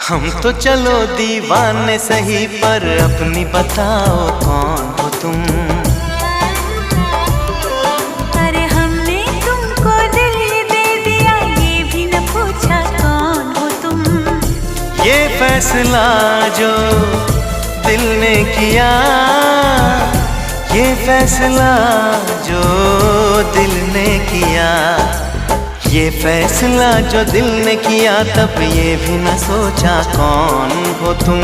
हम तो चलो दीवाने सही, पर अपनी बताओ कौन हो तुम। अरे हमने तुमको दिल दे दिया, ये भी न पूछा कौन हो तुम। ये फैसला जो दिल ने किया, ये फैसला जो दिल ने किया, ये फैसला जो दिल ने किया, तब ये भी न सोचा कौन हो तुम।